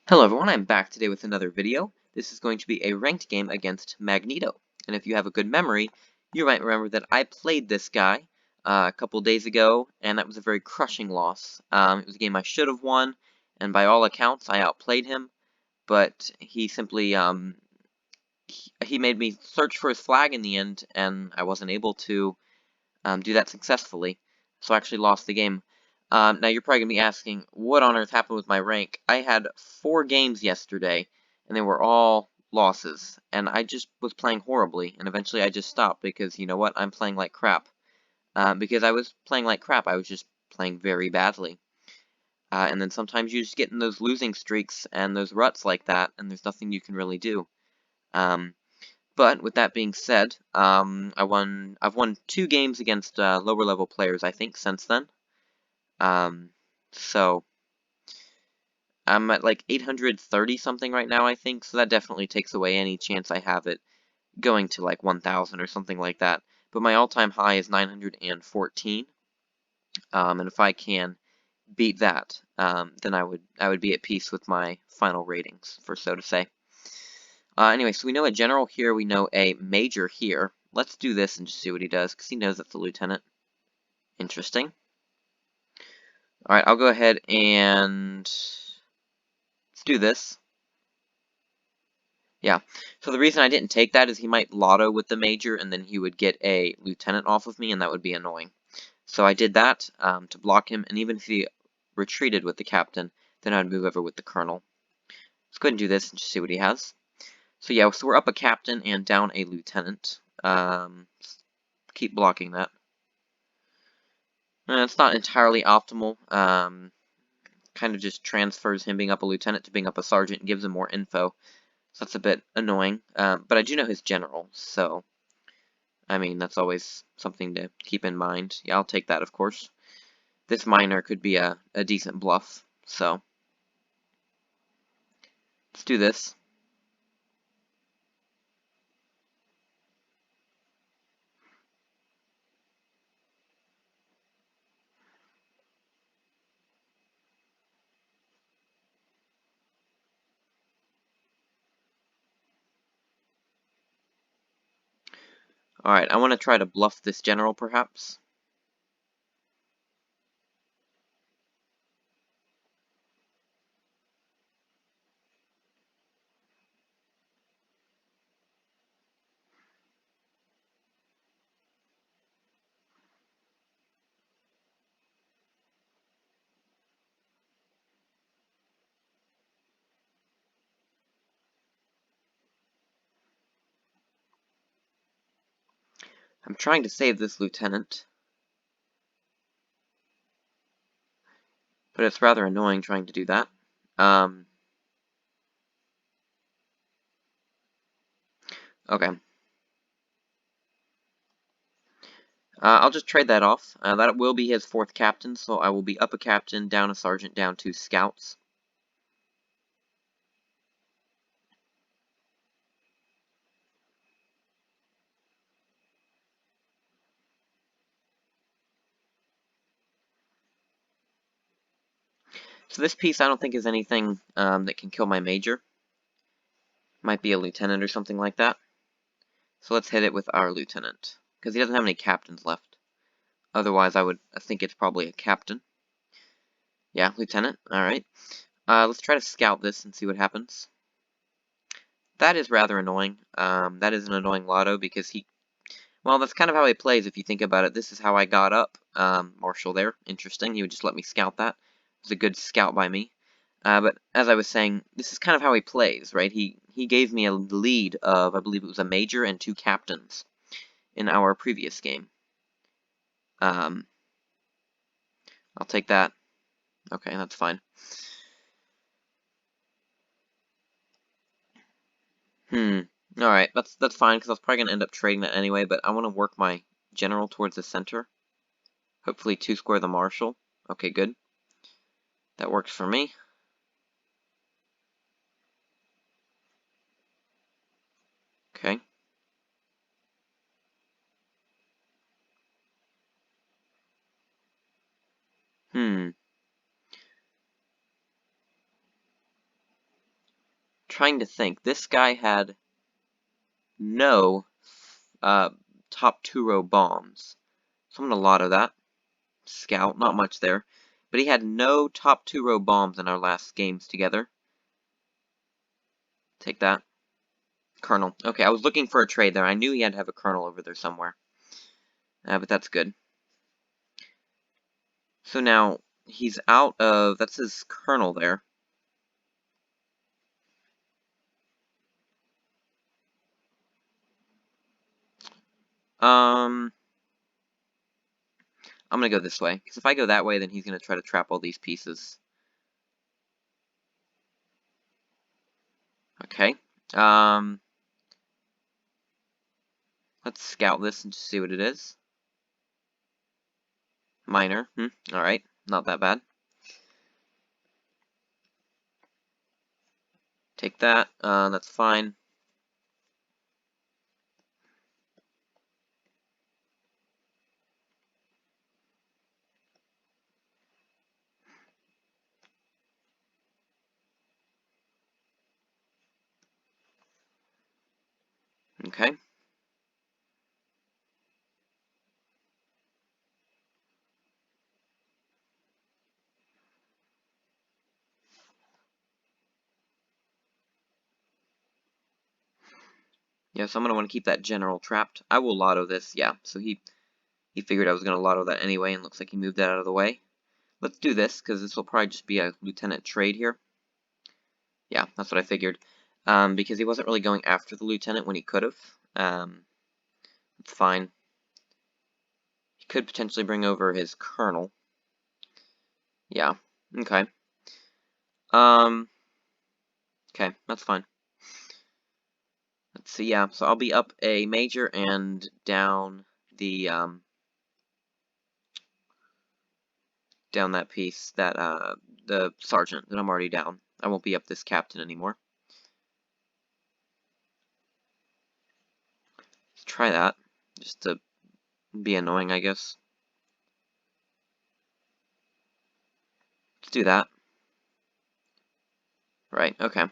Hello everyone, I'm back today with another video. This is going to be a ranked game against Magneto. And if you have a good memory, you might remember that I played this guy a couple days ago, and that was a very crushing loss. It was a game I should have won, and by all accounts, I outplayed him, but he simply, he made me search for his flag in the end, and I wasn't able to do that successfully, so I actually lost the game. Now you're probably going to be asking, what on earth happened with my rank? I had 4 games yesterday, and they were all losses, and I just was playing horribly, and eventually I just stopped because, you know what, I'm playing like crap. Because I was playing like crap, I was just playing very badly. And then sometimes you just get in those losing streaks and those ruts like that, and there's nothing you can really do. Um, but with that being said, I've won 2 games against lower level players, I think, since then. Um, so I'm at like 830 something right now, I think. So that definitely takes away any chance I have it going to like 1,000 or something like that. But my all-time high is 914. And if I can beat that, then I would be at peace with my final ratings, for so to say. Anyway, so we know a general here, we know a major here. Let's do this and just see what he does, because he knows that's a lieutenant. Interesting. Alright, I'll go ahead and let's do this. Yeah, so the reason I didn't take that is he might lotto with the major, and then he would get a lieutenant off of me, and that would be annoying. So I did that to block him, and even if he retreated with the captain, then I'd move over with the colonel. Let's go ahead and do this and just see what he has. So yeah, so we're up a captain and down a lieutenant. Keep blocking that. It's not entirely optimal. Kind of just transfers him being up a lieutenant to being up a sergeant and gives him more info. So that's a bit annoying. But I do know his general, so I mean, that's always something to keep in mind. Yeah, I'll take that, of course. This minor could be a decent bluff, so let's do this. Alright, I want to try to bluff this general, perhaps. I'm trying to save this lieutenant, but it's rather annoying trying to do that. Okay. I'll just trade that off. That will be his 4th captain, so I will be up a captain, down a sergeant, down 2 scouts. So this piece I don't think is anything that can kill my major. Might be a lieutenant or something like that. So let's hit it with our lieutenant, because he doesn't have any captains left. Otherwise I think it's probably a captain. Yeah, lieutenant, alright. Let's try to scout this and see what happens. That is rather annoying. That is an annoying lotto because well, that's kind of how he plays if you think about it. This is how I got up. Marshall there, interesting. He would just let me scout that. It was a good scout by me. But as I was saying, this is kind of how he plays, right? He gave me a lead of, I believe it was a major and 2 captains in our previous game. Um, I'll take that. Okay, that's fine. Alright, that's fine, because I was probably going to end up trading that anyway, but I want to work my general towards the center. Hopefully 2-square the marshal. Okay, good. That works for me. Okay. Hmm. Trying to think. This guy had no top 2-row bombs. So I'm going to lotto that. Scout, not much there. But he had no top 2-row bombs in our last games together. Take that. Colonel. Okay, I was looking for a trade there. I knew he had to have a colonel over there somewhere. But that's good. So now, he's out of... That's his colonel there. I'm going to go this way. Because if I go that way, then he's going to try to trap all these pieces. Okay. Let's scout this and just see what it is. Minor. Alright. Not that bad. Take that. That's fine. Okay. Yeah, so I'm going to want to keep that general trapped. I will lotto this. Yeah, so he figured I was going to lotto that anyway, and looks like he moved that out of the way. Let's do this, because this will probably just be a lieutenant trade here. Yeah, that's what I figured. Because he wasn't really going after the lieutenant when he could have. It's fine. He could potentially bring over his colonel. Yeah, okay. Okay, that's fine. Let's see, yeah, so I'll be up a major and down the, down that piece, that, the sergeant that I'm already down. I won't be up this captain anymore. Let's try that, just to be annoying, I guess. Let's do that. Right, okay.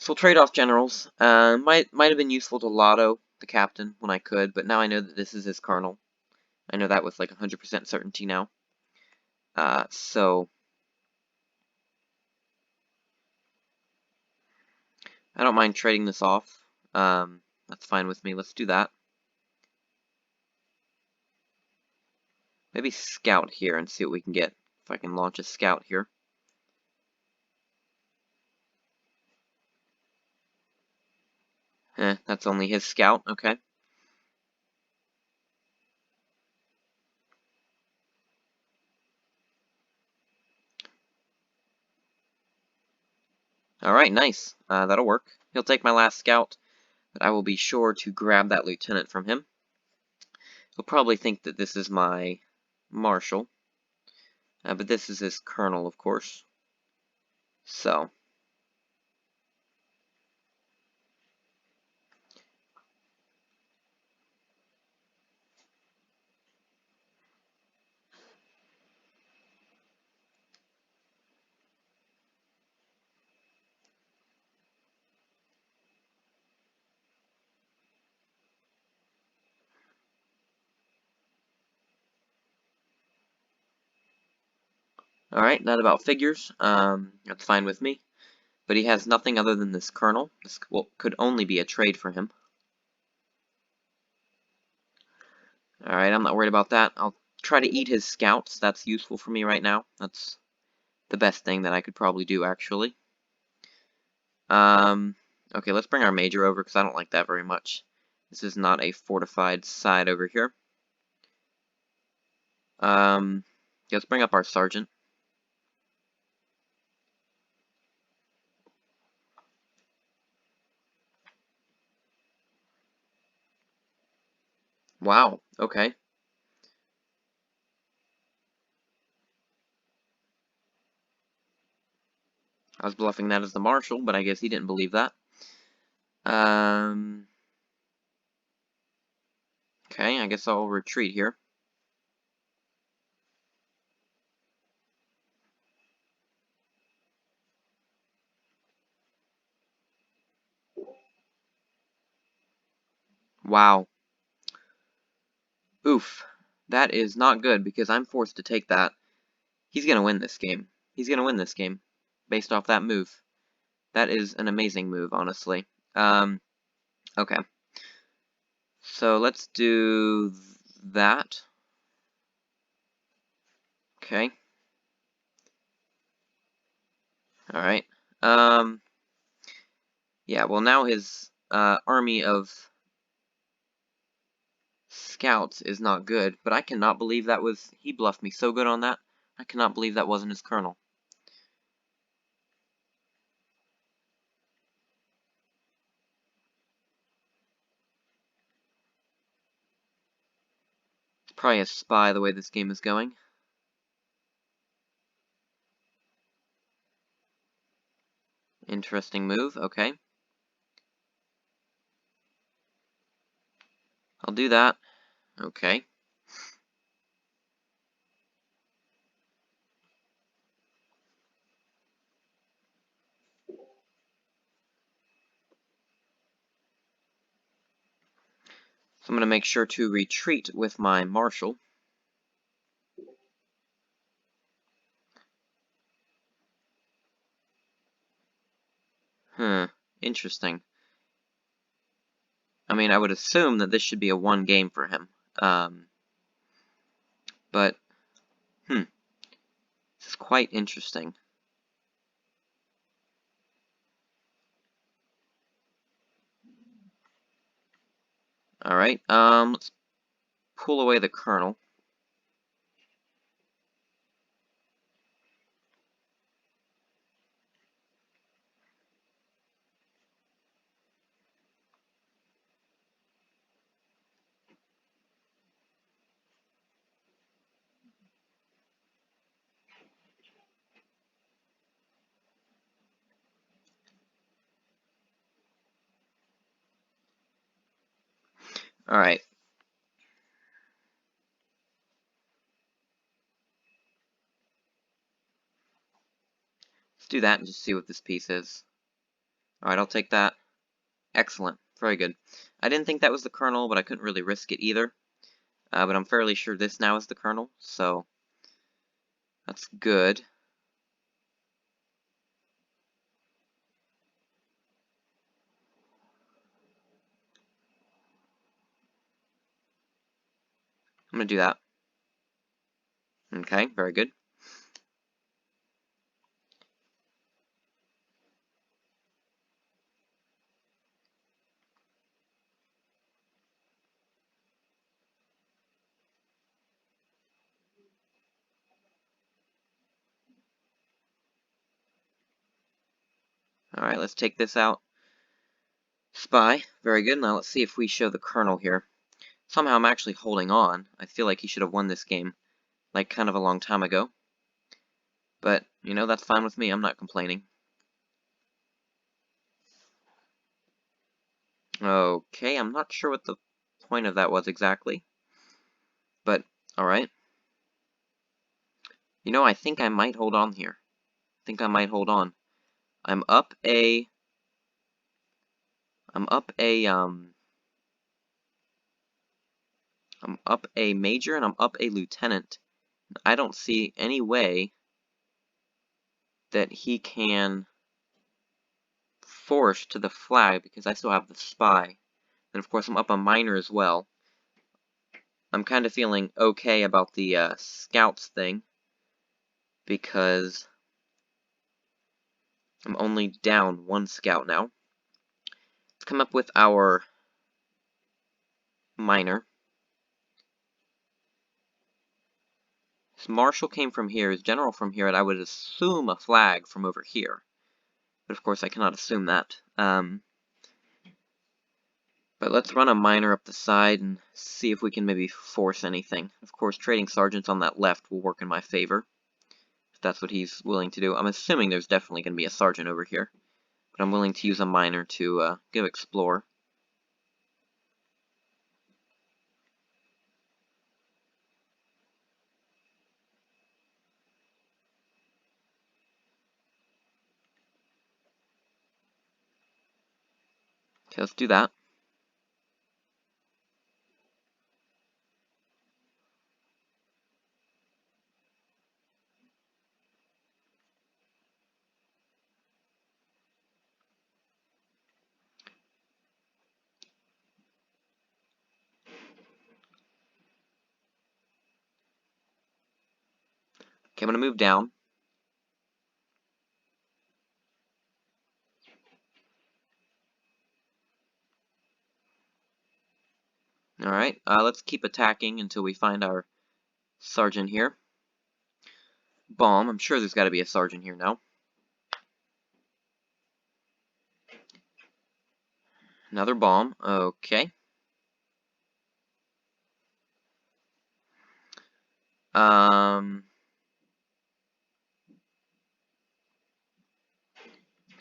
So we'll trade off generals. Might have been useful to lotto the captain when I could, but now I know that this is his colonel. I know that with like 100% certainty now. So I don't mind trading this off. That's fine with me. Let's do that. Maybe scout here and see what we can get. If I can launch a scout here. That's only his scout. Okay. Alright, nice. That'll work. He'll take my last scout, but I will be sure to grab that lieutenant from him. He'll probably think that this is my marshal. But this is his colonel, of course. So. Alright, that about figures. That's fine with me. But he has nothing other than this colonel. This could only be a trade for him. Alright, I'm not worried about that. I'll try to eat his scouts. That's useful for me right now. That's the best thing that I could probably do, actually. Okay, let's bring our major over, because I don't like that very much. This is not a fortified side over here. Let's bring up our sergeant. Wow, okay. I was bluffing that as the marshal, but I guess he didn't believe that. Okay, I guess I'll retreat here. Wow. Oof. That is not good because I'm forced to take that. He's gonna win this game. He's gonna win this game. Based off that move. That is an amazing move, honestly. Okay. So let's do that. Okay. Alright. Yeah, well now his army of scouts is not good, but I cannot believe that was... He bluffed me so good on that. I cannot believe that wasn't his colonel. It's probably a spy the way this game is going. Interesting move, okay. I'll do that. Okay. So I'm going to make sure to retreat with my marshal. Interesting. I mean, I would assume that this should be a one game for him. But, this is quite interesting. Alright, let's pull away the colonel. Alright. Let's do that and just see what this piece is. Alright, I'll take that. Excellent. Very good. I didn't think that was the colonel, but I couldn't really risk it either. But I'm fairly sure this now is the colonel, so that's good. I'm going to do that. Okay, very good. Alright, let's take this out. Spy. Very good. Now let's see if we show the colonel here. Somehow I'm actually holding on. I feel like he should have won this game, like, kind of a long time ago. But, you know, that's fine with me. I'm not complaining. Okay, I'm not sure what the point of that was exactly. But, alright. You know, I think I might hold on here. I think I might hold on. I'm up a... I'm up a, I'm up a major and I'm up a lieutenant. I don't see any way that he can force to the flag because I still have the spy. And of course I'm up a minor as well. I'm kind of feeling okay about the scouts thing because I'm only down one scout now. Let's come up with our minor. His marshal came from here, his general from here, and I would assume a flag from over here. But of course I cannot assume that. But let's run a minor up the side and see if we can maybe force anything. Of course, trading sergeants on that left will work in my favor, if that's what he's willing to do. I'm assuming there's definitely going to be a sergeant over here, but I'm willing to use a minor to go explore. Okay, let's do that. Okay, I'm going to move down. Alright, let's keep attacking until we find our sergeant here. Bomb. I'm sure there's got to be a sergeant here now. Another bomb. Okay.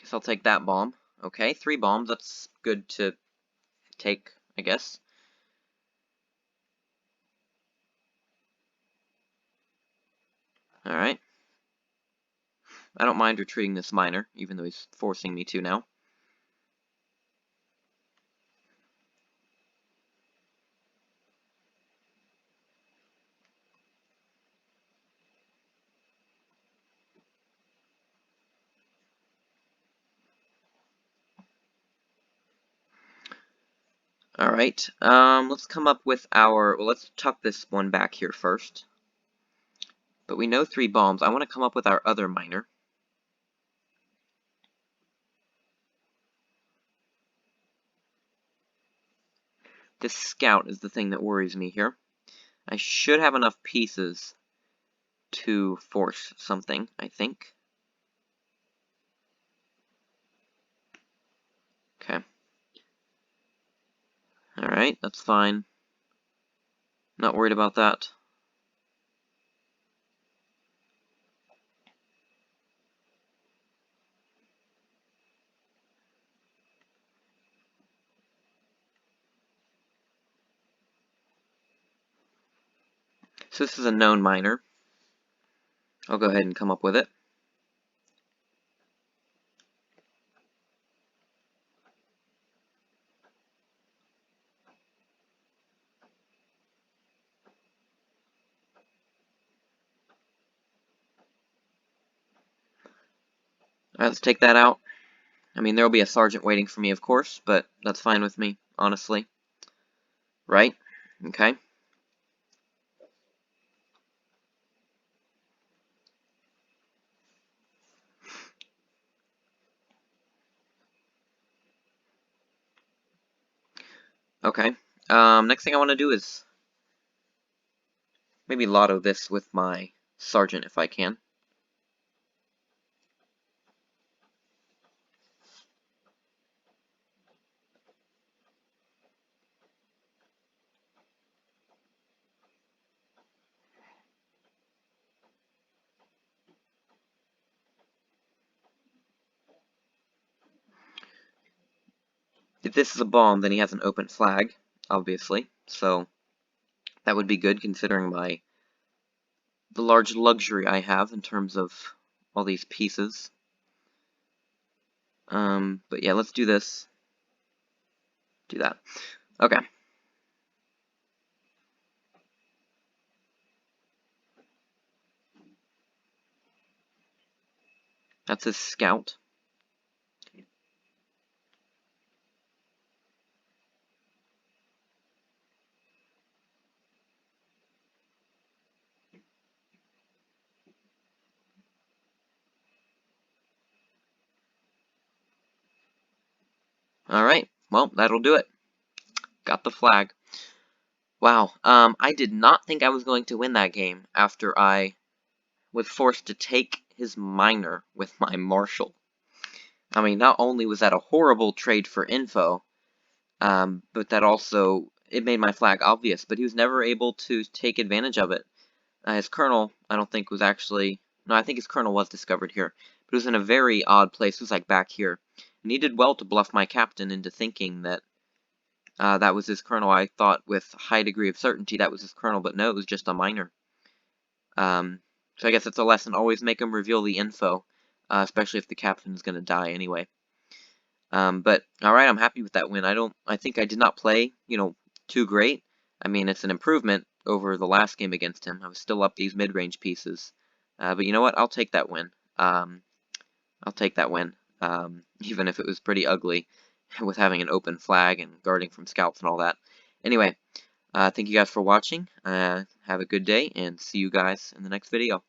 Guess I'll take that bomb. Okay, 3 bombs. That's good to take, I guess. Alright. I don't mind retreating this miner, even though he's forcing me to now. Alright, let's come up with our... Well, let's tuck this one back here first. But we know 3 bombs. I want to come up with our other miner. This scout is the thing that worries me here. I should have enough pieces to force something, I think. Okay. Alright, that's fine. Not worried about that. So this is a known miner. I'll go ahead and come up with it. Alright, let's take that out. I mean, there'll be a sergeant waiting for me, of course, but that's fine with me, honestly. Right? Okay. Okay. Next thing I want to do is maybe lotto this with my sergeant if I can. If this is a bomb, then he has an open flag, obviously. So that would be good considering the large luxury I have in terms of all these pieces. But yeah, let's do this. Do that. Okay. That's his scout. Alright, well, that'll do it. Got the flag. Wow, I did not think I was going to win that game after I was forced to take his miner with my marshal. I mean, not only was that a horrible trade for info, but that also, it made my flag obvious, but he was never able to take advantage of it. His colonel, I don't think was actually, no, I think his colonel was discovered here, but it was in a very odd place. It was like back here. And he did well to bluff my captain into thinking that that was his colonel. I thought with a high degree of certainty that was his colonel, but no, it was just a miner. So I guess it's a lesson. Always make him reveal the info, especially if the captain is going to die anyway. But alright, I'm happy with that win. I think I did not play, too great. I mean, it's an improvement over the last game against him. I was still up these mid-range pieces. But you know what? I'll take that win. I'll take that win. Even if it was pretty ugly with having an open flag and guarding from scouts and all that. Anyway, thank you guys for watching. Have a good day, and see you guys in the next video.